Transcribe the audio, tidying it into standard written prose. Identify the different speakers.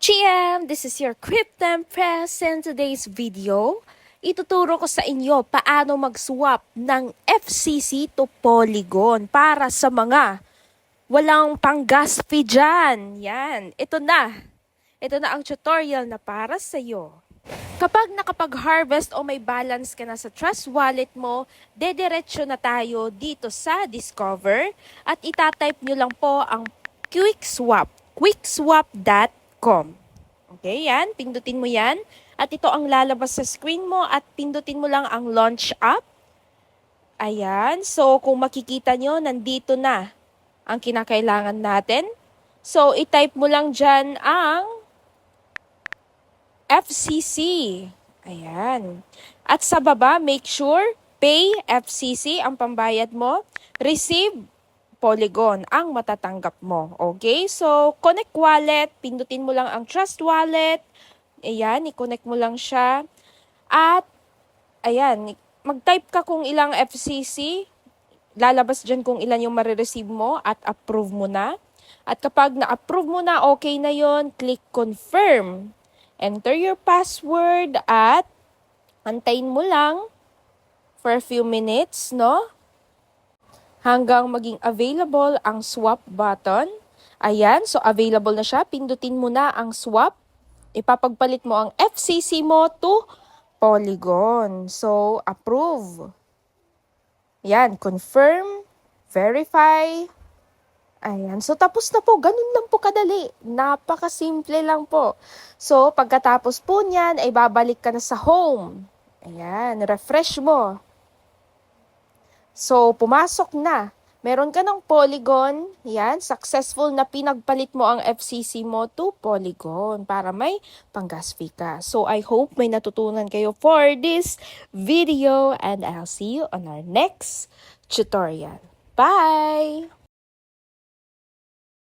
Speaker 1: GM, this is your Cryptempress, and today's video, ituturo ko sa inyo paano mag-swap ng FCC to Polygon para sa mga walang pang-gas fee dyan. Yan, ito na. Ito na ang tutorial na para sa iyo. Kapag nakapag-harvest o may balance ka na sa Trust Wallet mo, dediretso na tayo dito sa Discover at itatype nyo lang po ang QuickSwap, quickswap.com. Okay, yan. Pindutin mo yan. At ito ang lalabas sa screen mo at pindutin mo lang ang launch app. Ayan. So, kung makikita nyo, nandito na ang kinakailangan natin. So, itype mo lang dyan ang FCC. Ayan. At sa baba, make sure, pay FCC ang pambayad mo. Receive Polygon ang matatanggap mo. Okay? So, connect wallet. Pindutin mo lang ang Trust Wallet. Ayan, i-connect mo lang siya. At, ayan, mag-type ka kung ilang FCC. Lalabas dyan kung ilan yung marireceive mo at approve mo na. At kapag na-approve mo na, okay na yon, click confirm. Enter your password at antayin mo lang for a few minutes, no? Hanggang maging available ang swap button. Ayan, so available na siya. Pindutin mo na ang swap. Ipapagpalit mo ang FCC mo to Polygon. So, approve. Ayan, confirm, verify. Ayan, so tapos na po. Ganun lang po kadali. Napakasimple lang po. So, pagkatapos po niyan, ay babalik ka na sa home. Ayan, refresh mo. So, pumasok na. Meron ka ng Polygon. Yan, successful na pinagpalit mo ang FCC mo to Polygon para may pang-gas fee ka. So, I hope may natutunan kayo for this video and I'll see you on our next tutorial. Bye!